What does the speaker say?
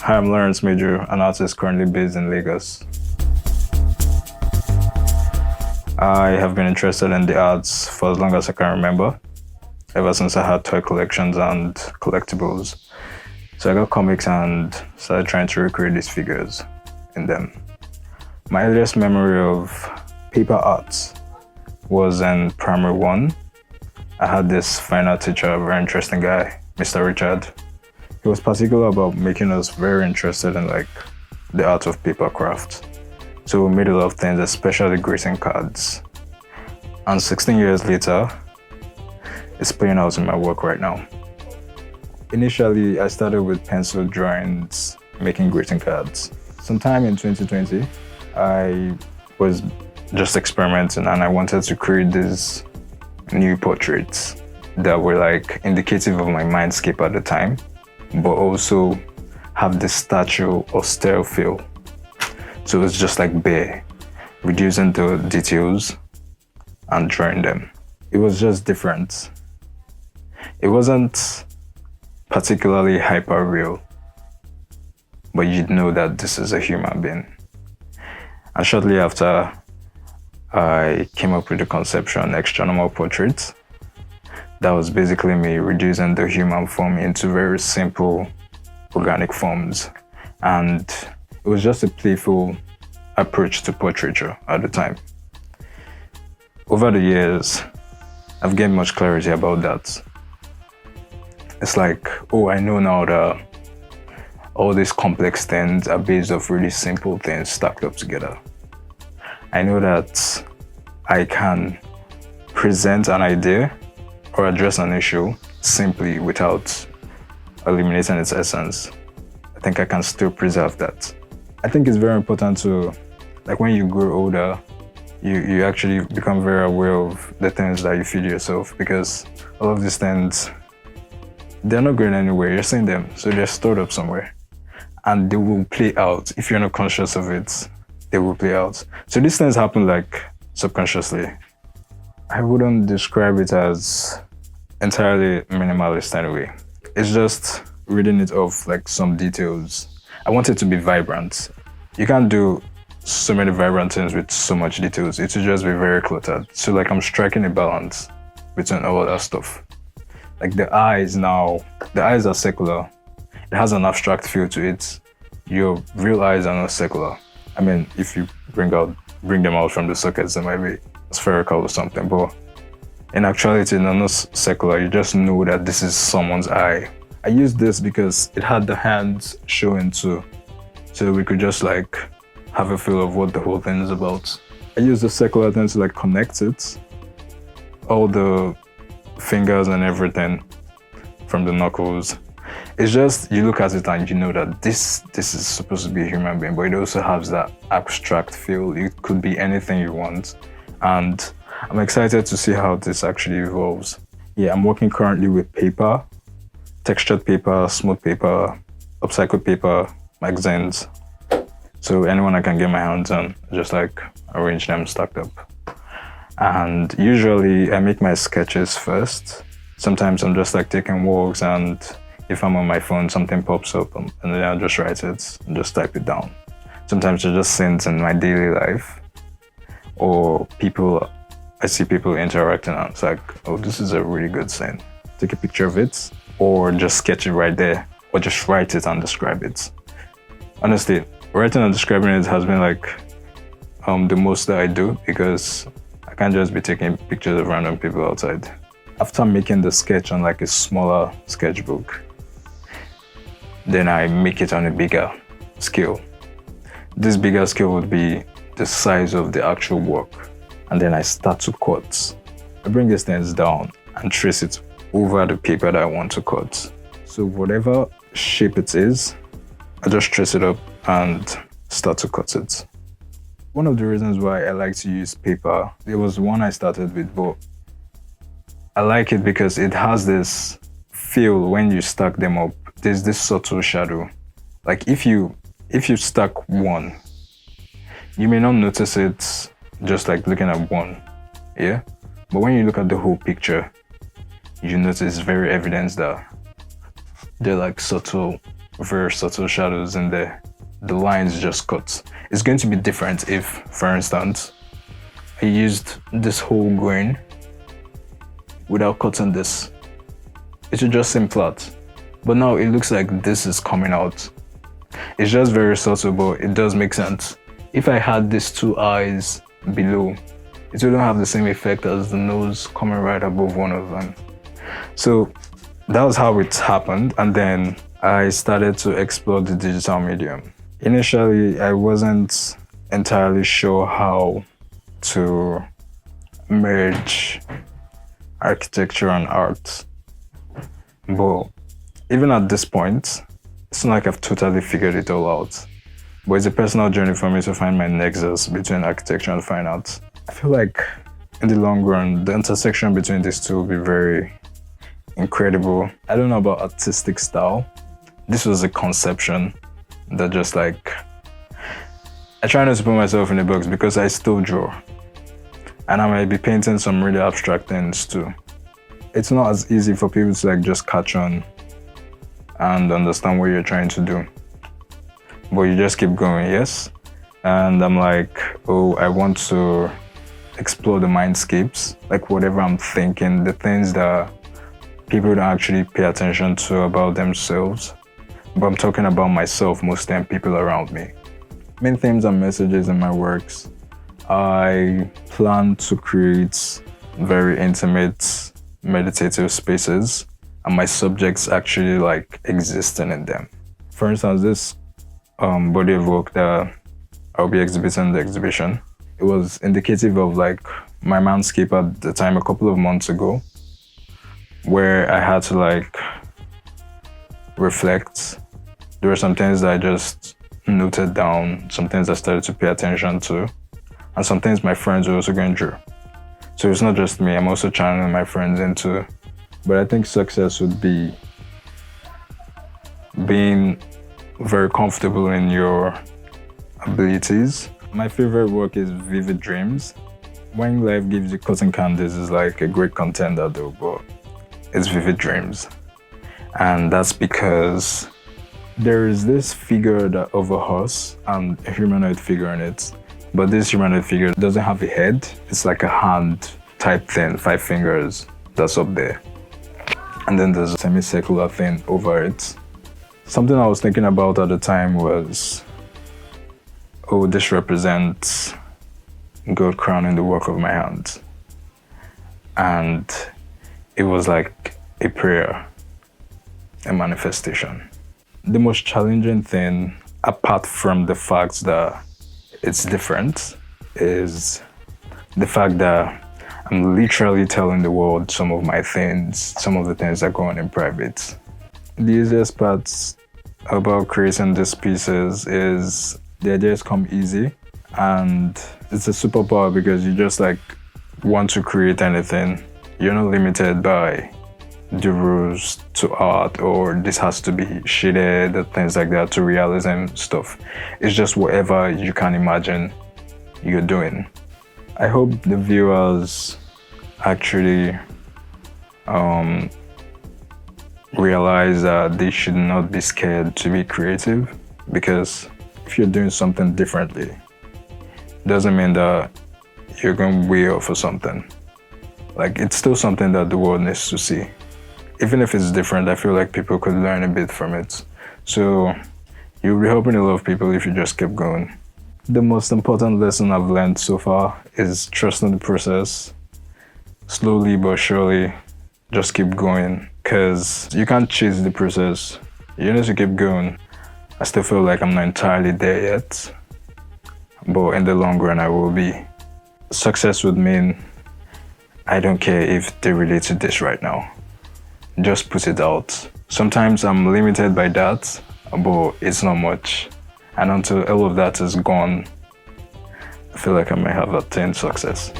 Hi, I'm Lawrence Meju, an artist currently based in Lagos. I have been interested in the arts for as long as I can remember, ever since I had toy collections and collectibles. So I got comics and started trying to recreate these figures in them. My earliest memory of paper arts was in primary one. I had this fine art teacher, a very interesting guy, Mr. Richard. He was particular about making us very interested in the art of paper craft. So we made a lot of things, especially greeting cards. And 16 years later, it's playing out in my work right now. Initially, I started with pencil drawings, making greeting cards. Sometime in 2020, I was just experimenting and I wanted to create these new portraits that were indicative of my mindscape at the time, but also have this statue austere feel. So it's just bare, reducing the details and drawing them. It was just different. It wasn't particularly hyper real, but you'd know that this is a human being. And shortly after, I came up with the conceptual external portrait. That was basically me reducing the human form into very simple organic forms. And it was just a playful approach to portraiture at the time. Over the years, I've gained much clarity about that. It's I know now that all these complex things are based off really simple things stacked up together. I know that I can present an idea or address an issue simply without eliminating its essence. I think I can still preserve that. I think it's very important to, when you grow older, you actually become very aware of the things that you feed yourself, because all of these things, they're not going anywhere. You're seeing them, so they're stored up somewhere. And they will play out. If you're not conscious of it, they will play out. So these things happen subconsciously. I wouldn't describe it as entirely minimalist anyway. It's just reading it off some details. I want it to be vibrant. You can't do so many vibrant things with so much details. It will just be very cluttered. So I'm striking a balance between all that stuff. The eyes are secular. It has an abstract feel to it. Your real eyes are not secular. I mean, if you bring them out from the sockets, they might be spherical or something, but in actuality, they're not secular. You just know that this is someone's eye. I used this because it had the hands showing too, so we could just have a feel of what the whole thing is about. I used the secular thing to connect it, all the fingers and everything from the knuckles. It's just, you look at it and you know that this is supposed to be a human being, but it also has that abstract feel. It could be anything you want. And I'm excited to see how this actually evolves. Yeah, I'm working currently with paper, textured paper, smooth paper, upcycled paper, magazines. So anyone I can get my hands on, just arrange them stacked up. And usually I make my sketches first. Sometimes I'm just taking walks, and if I'm on my phone, something pops up and then I'll just write it and just type it down. Sometimes it's just scenes in my daily life, or I see people interacting and it's oh, this is a really good scene. Take a picture of it, or just sketch it right there, or just write it and describe it. Honestly, writing and describing it has been the most that I do, because I can't just be taking pictures of random people outside. After making the sketch on a smaller sketchbook, then I make it on a bigger scale. This bigger scale would be the size of the actual work. And then I start to cut. I bring these things down and trace it over the paper that I want to cut. So whatever shape it is, I just trace it up and start to cut it. One of the reasons why I like to use paper, it was one I started with, but I like it because it has this feel when you stack them up. There's this subtle shadow. If you stack one, you may not notice it just looking at one, yeah? But when you look at the whole picture, you notice very evident that they're subtle very subtle shadows in there. The lines just cut. It's going to be different if, for instance, I used this whole grain without cutting this. It should just seem flat. But now it looks like this is coming out. It's just very subtle, but it does make sense. If I had these two eyes below, it wouldn't have the same effect as the nose coming right above one of them. So that was how it happened. And then I started to explore the digital medium. Initially, I wasn't entirely sure how to merge architecture and art. But even at this point, it's not like I've totally figured it all out. But it's a personal journey for me to find my nexus between architecture and fine arts. I feel like in the long run, the intersection between these two will be very incredible. I don't know about artistic style. This was a conception that just like, I try not to put myself in a box because I still draw. And I might be painting some really abstract things too. It's not as easy for people to like just catch on and understand what you're trying to do. But you just keep going, yes? And I'm like, oh, I want to explore the mindscapes, like whatever I'm thinking, the things that people don't actually pay attention to about themselves. But I'm talking about myself mostly and people around me. Main themes and messages in my works. I plan to create very intimate, meditative spaces, and my subjects actually like existing in them. For instance, this body of work that I'll be exhibiting in the exhibition, it was indicative of like my landscape at the time a couple of months ago, where I had to like reflect. There were some things that I just noted down, some things I started to pay attention to, and some things my friends were also going through. So it's not just me, I'm also channeling my friends into. But I think success would be being very comfortable in your abilities. My favorite work is Vivid Dreams. When life gives you cotton candies is like a great contender though, but it's Vivid Dreams. And that's because there is this figure that of a horse and a humanoid figure in it. But this humanoid figure doesn't have a head. It's like a hand type thing, 5 fingers, that's up there. And then there's a semicircular thing over it. Something I was thinking about at the time was, oh, this represents God crowning the work of my hands. And it was like a prayer, a manifestation. The most challenging thing, apart from the fact that it's different, is the fact that I'm literally telling the world some of my things, some of the things that go on in private. The easiest parts about creating these pieces is the ideas come easy, and it's a superpower because you just like want to create anything. You're not limited by the rules to art or this has to be shaded and things like that, to realism stuff. It's just whatever you can imagine you're doing. I hope the viewers actually realize that they should not be scared to be creative, because if you're doing something differently, doesn't mean that you're going way off or something. Like, it's still something that the world needs to see. Even if it's different, I feel like people could learn a bit from it. So you'll be helping a lot of people if you just keep going. The most important lesson I've learned so far is trusting the process. Slowly but surely, just keep going, because you can't chase the process. You need to keep going. I still feel like I'm not entirely there yet, but in the long run, I will be. Success would mean I don't care if they relate to this right now. Just put it out. Sometimes I'm limited by that, but it's not much. And until all of that is gone, I feel like I might have attained success.